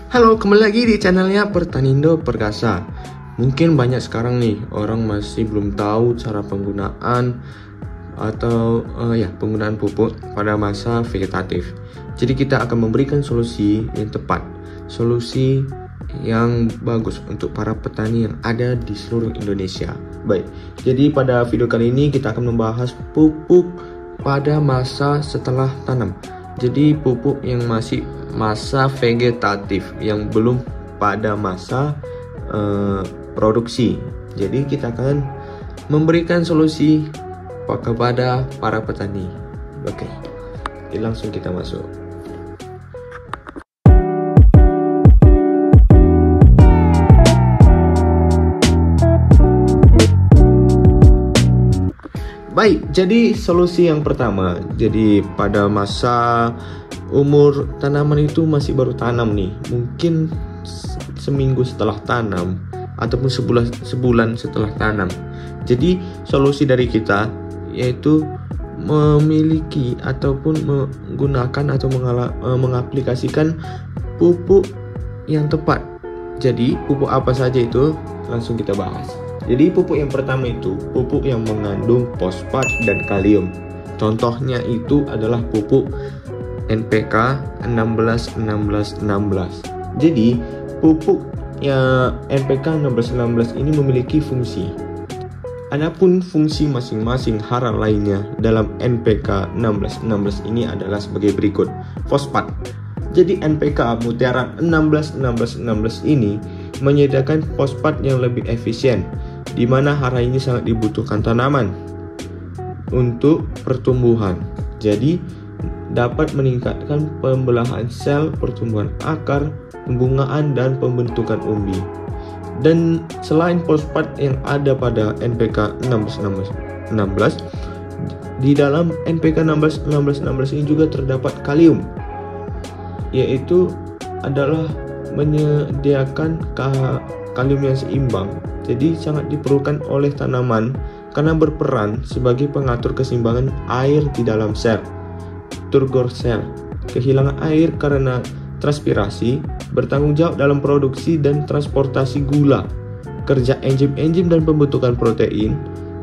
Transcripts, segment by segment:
Halo, kembali lagi di channelnya Pertanindo Perkasa. Mungkin banyak sekarang nih orang masih belum tahu cara penggunaan penggunaan pupuk pada masa vegetatif. Jadi kita akan memberikan solusi yang tepat, solusi yang bagus untuk para petani yang ada di seluruh Indonesia. Baik, jadi pada video kali ini kita akan membahas pupuk pada masa setelah tanam. Jadi pupuk yang masih masa vegetatif, yang belum pada masa produksi. Jadi kita akan memberikan solusi kepada para petani. Oke, langsung kita masuk. Baik, jadi solusi yang pertama. Jadi pada masa umur tanaman itu masih baru tanam nih, mungkin seminggu setelah tanam ataupun sebulan setelah tanam. Jadi solusi dari kita yaitu memiliki ataupun menggunakan atau mengaplikasikan pupuk yang tepat. Jadi pupuk apa saja itu langsung kita bahas. Jadi pupuk yang pertama itu pupuk yang mengandung fosfat dan kalium. Contohnya itu adalah pupuk NPK 16-16-16. Jadi pupuk NPK 16-16 ini memiliki fungsi. Adapun fungsi masing-masing hara lainnya dalam NPK 16-16 ini adalah sebagai berikut. Fosfat. Jadi NPK mutiara 16-16-16 ini menyediakan fosfat yang lebih efisien, di mana hara ini sangat dibutuhkan tanaman untuk pertumbuhan. Jadi dapat meningkatkan pembelahan sel, pertumbuhan akar, pembungaan, dan pembentukan umbi. Dan selain fosfat yang ada pada NPK 16-16, di dalam NPK 16-16 ini juga terdapat kalium, yaitu adalah menyediakan kalium yang seimbang. Jadi sangat diperlukan oleh tanaman karena berperan sebagai pengatur keseimbangan air di dalam sel. Turgor sel, kehilangan air karena transpirasi, bertanggung jawab dalam produksi dan transportasi gula, kerja enzim-enzim dan pembentukan protein,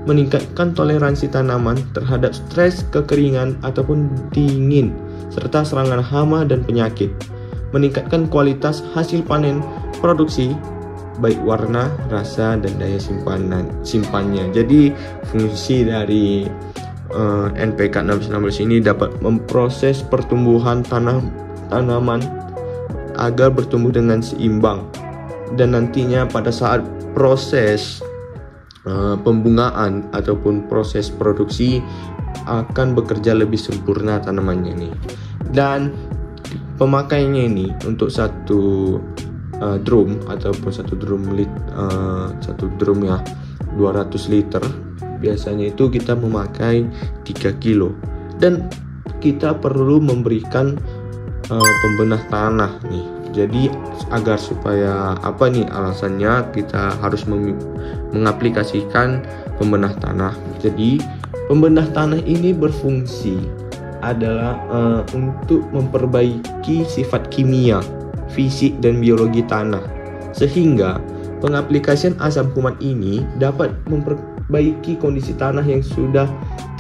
meningkatkan toleransi tanaman terhadap stres, kekeringan ataupun dingin, serta serangan hama dan penyakit, meningkatkan kualitas hasil panen produksi, baik warna, rasa, dan daya simpannya. Jadi fungsi dari NPK 16-16 ini dapat memproses pertumbuhan tanaman agar bertumbuh dengan seimbang, dan nantinya pada saat proses pembungaan ataupun proses produksi akan bekerja lebih sempurna tanamannya ini. Dan pemakaiannya ini untuk satu drum ataupun satu drum ya 200 liter, biasanya itu kita memakai 3 kilo. Dan kita perlu memberikan pembenah tanah nih. Jadi agar supaya alasannya kita harus mengaplikasikan pembenah tanah. Jadi pembenah tanah ini berfungsi adalah untuk memperbaiki sifat kimia, fisik, dan biologi tanah, sehingga pengaplikasian asam kuman ini dapat memperbaiki kondisi tanah yang sudah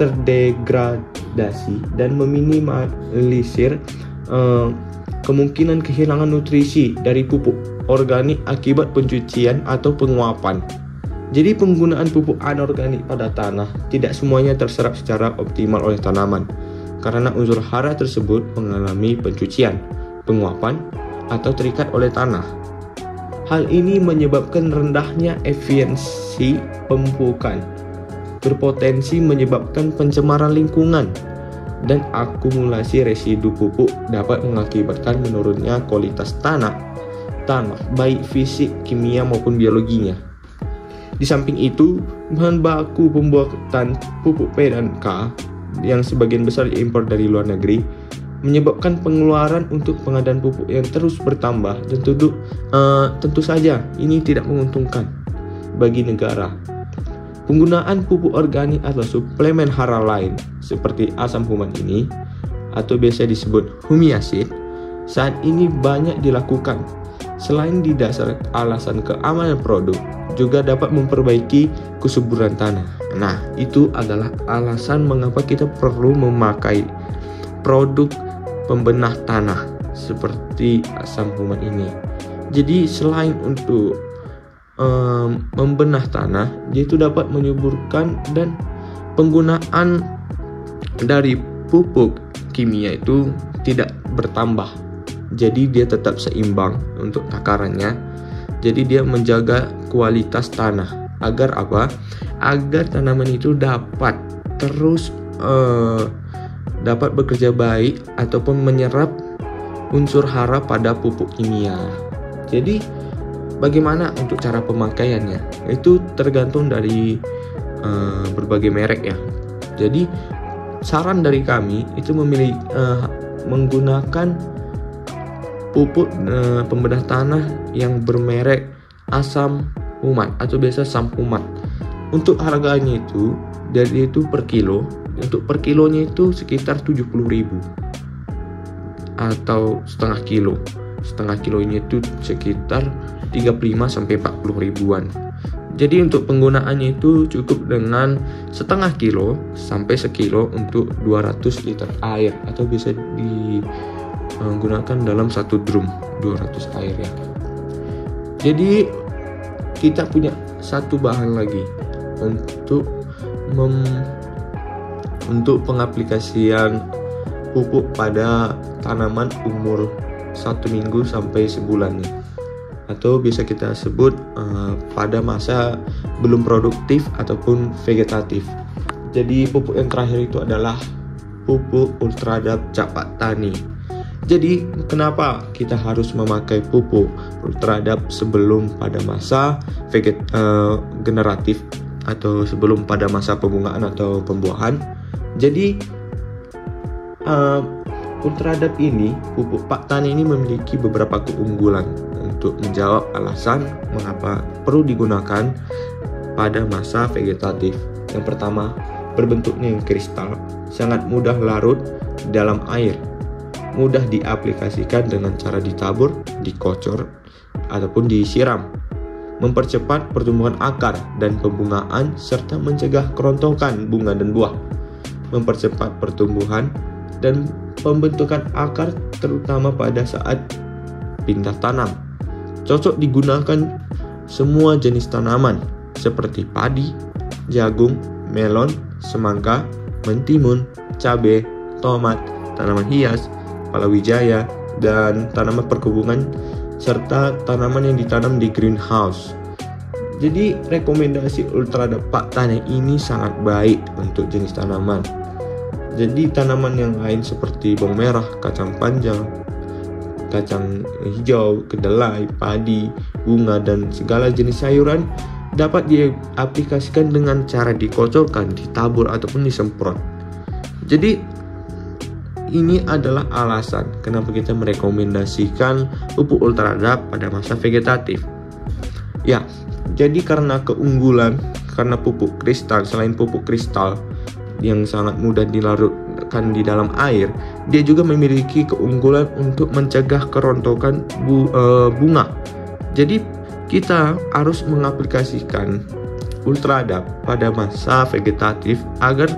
terdegradasi dan meminimalisir kemungkinan kehilangan nutrisi dari pupuk organik akibat pencucian atau penguapan. Jadi penggunaan pupuk anorganik pada tanah tidak semuanya terserap secara optimal oleh tanaman, karena unsur hara tersebut mengalami pencucian, penguapan, atau terikat oleh tanah. Hal ini menyebabkan rendahnya efisiensi pemupukan, berpotensi menyebabkan pencemaran lingkungan, dan akumulasi residu pupuk dapat mengakibatkan menurunnya kualitas tanah baik fisik, kimia, maupun biologinya. Di samping itu, bahan baku pembuatan pupuk P dan K yang sebagian besar diimpor dari luar negeri menyebabkan pengeluaran untuk pengadaan pupuk yang terus bertambah, dan tentu saja ini tidak menguntungkan bagi negara. Penggunaan pupuk organik atau suplemen hara lain seperti asam human ini, atau biasa disebut humiasid, saat ini banyak dilakukan Selain di dasar alasan keamanan produk, juga dapat memperbaiki kesuburan tanah. Nah, itu adalah alasan mengapa kita perlu memakai produk pembenah tanah seperti asam humat ini. Jadi selain untuk membenah tanah, dia itu dapat menyuburkan, dan penggunaan dari pupuk kimia itu tidak bertambah. Jadi dia tetap seimbang untuk takarannya. Jadi dia menjaga kualitas tanah. Agar apa? Agar tanaman itu dapat terus dapat bekerja baik ataupun menyerap unsur hara pada pupuk kimia. Jadi bagaimana untuk cara pemakaiannya? Itu tergantung dari berbagai merek ya. Jadi saran dari kami itu memilih menggunakan pupuk pembedah tanah yang bermerek asam humat atau biasa sampumat. Untuk harganya itu dari itu per kilo. Untuk per kilonya itu sekitar 70.000 atau setengah kilo. Setengah kilonya itu sekitar 35 sampai 40 ribuan. Jadi untuk penggunaannya itu cukup dengan setengah kilo sampai sekilo untuk 200 liter air, atau bisa digunakan dalam satu drum 200 air ya. Jadi kita punya satu bahan lagi untuk pengaplikasian pupuk pada tanaman umur 1 minggu sampai sebulan nih, atau bisa kita sebut pada masa belum produktif ataupun vegetatif. Jadi pupuk yang terakhir itu adalah pupuk Ultradap Capak Tani. Jadi kenapa kita harus memakai pupuk Ultradap sebelum pada masa generatif atau sebelum pada masa pembungaan atau pembuahan? Jadi Ultradap ini, pupuk Pak Tani ini memiliki beberapa keunggulan untuk menjawab alasan mengapa perlu digunakan pada masa vegetatif. Yang pertama, berbentuknya yang kristal, sangat mudah larut dalam air, mudah diaplikasikan dengan cara ditabur, dikocor, ataupun disiram, mempercepat pertumbuhan akar dan pembungaan, serta mencegah kerontokan bunga dan buah, mempercepat pertumbuhan dan pembentukan akar terutama pada saat pindah tanam. Cocok digunakan semua jenis tanaman seperti padi, jagung, melon, semangka, mentimun, cabai, tomat, tanaman hias, palawijaya, dan tanaman perkebunan serta tanaman yang ditanam di greenhouse. Jadi rekomendasi Ultradap Pak Tani ini sangat baik untuk jenis tanaman. Jadi tanaman yang lain seperti bawang merah, kacang panjang, kacang hijau, kedelai, padi, bunga, dan segala jenis sayuran dapat diaplikasikan dengan cara dikocorkan, ditabur, ataupun disemprot. Jadi ini adalah alasan kenapa kita merekomendasikan pupuk Ultradap pada masa vegetatif. Ya, jadi karena keunggulan, karena pupuk kristal, selain pupuk kristal yang sangat mudah dilarutkan di dalam air, dia juga memiliki keunggulan untuk mencegah kerontokan bunga. Jadi kita harus mengaplikasikan Ultradap pada masa vegetatif agar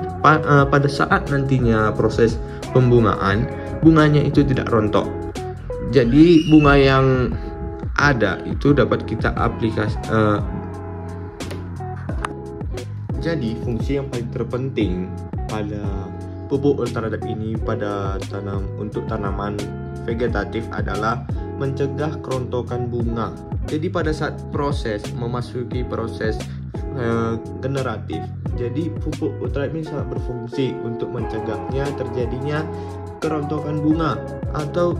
pada saat nantinya proses pembungaan, bunganya itu tidak rontok. Jadi bunga yang ada itu dapat kita Jadi fungsi yang paling terpenting pada pupuk Ultradap ini untuk tanaman vegetatif adalah mencegah kerontokan bunga. Jadi pada saat memasuki proses generatif, jadi pupuk Ultradap ini sangat berfungsi untuk mencegahnya terjadinya kerontokan bunga atau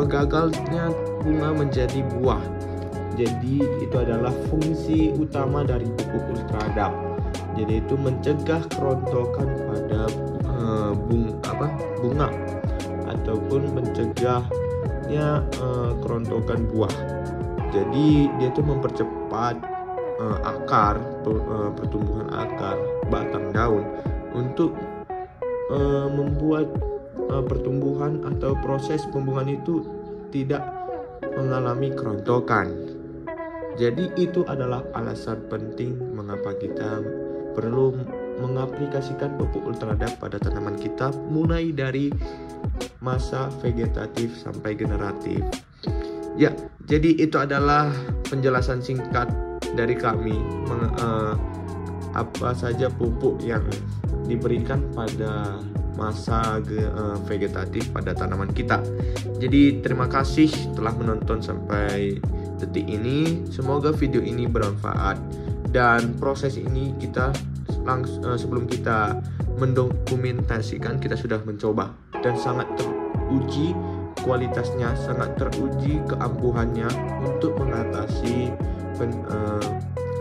gagalnya bunga menjadi buah. Jadi itu adalah fungsi utama dari pupuk Ultradap. Jadi itu mencegah kerontokan pada bunga ataupun mencegahnya kerontokan buah. Jadi dia itu mempercepat akar, pertumbuhan akar, batang daun untuk membuat pertumbuhan atau proses pembungaan itu tidak mengalami kerontokan. Jadi itu adalah alasan penting mengapa kita perlu mengaplikasikan pupuk ultradap pada tanaman kita mulai dari masa vegetatif sampai generatif. Ya, jadi itu adalah penjelasan singkat dari kami apa saja pupuk yang diberikan pada masa vegetatif pada tanaman kita. Jadi terima kasih telah menonton sampai detik ini. Semoga video ini bermanfaat, dan proses ini kita sebelum kita mendokumentasikan kita sudah mencoba dan sangat teruji kualitasnya, sangat teruji keampuhannya untuk mengatasi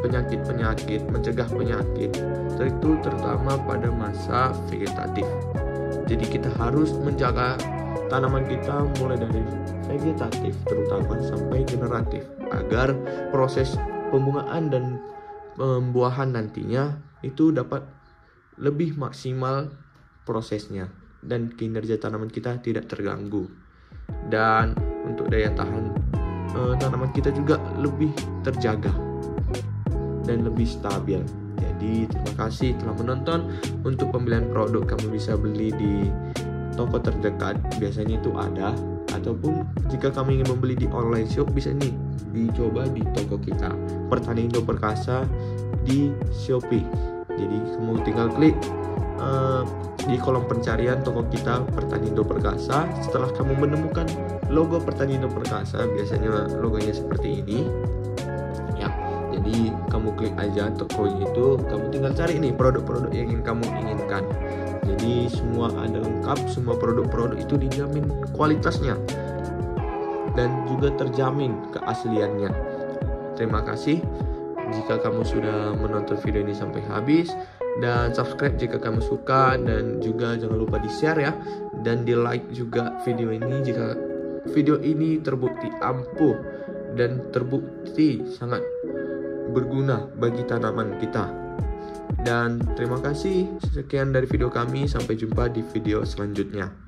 penyakit-penyakit, mencegah penyakit, itu terutama pada masa vegetatif. Jadi kita harus menjaga tanaman kita mulai dari vegetatif terutama sampai generatif agar proses pembungaan dan pembuahan nantinya itu dapat lebih maksimal prosesnya dan kinerja tanaman kita tidak terganggu, dan untuk daya tahan tanaman kita juga lebih terjaga dan lebih stabil. Jadi terima kasih telah menonton. Untuk pembelian produk kamu bisa beli di toko terdekat, biasanya itu ada, ataupun jika kamu ingin membeli di online shop bisa nih dicoba di toko kita Pertanian Indo Perkasa di Shopee. Jadi kamu tinggal klik di kolom pencarian toko kita Pertanian Indo Perkasa. Setelah kamu menemukan logo Pertanian Indo Perkasa, biasanya logonya seperti ini ya. Jadi kamu klik aja toko itu, kamu tinggal cari nih produk-produk yang kamu inginkan. Jadi semua ada lengkap, semua produk-produk itu dijamin kualitasnya dan juga terjamin keasliannya. Terima kasih jika kamu sudah menonton video ini sampai habis, dan subscribe jika kamu suka, dan juga jangan lupa di share ya, dan di like juga video ini jika video ini terbukti ampuh dan terbukti sangat berguna bagi tanaman kita. Dan terima kasih, sekian dari video kami, sampai jumpa di video selanjutnya.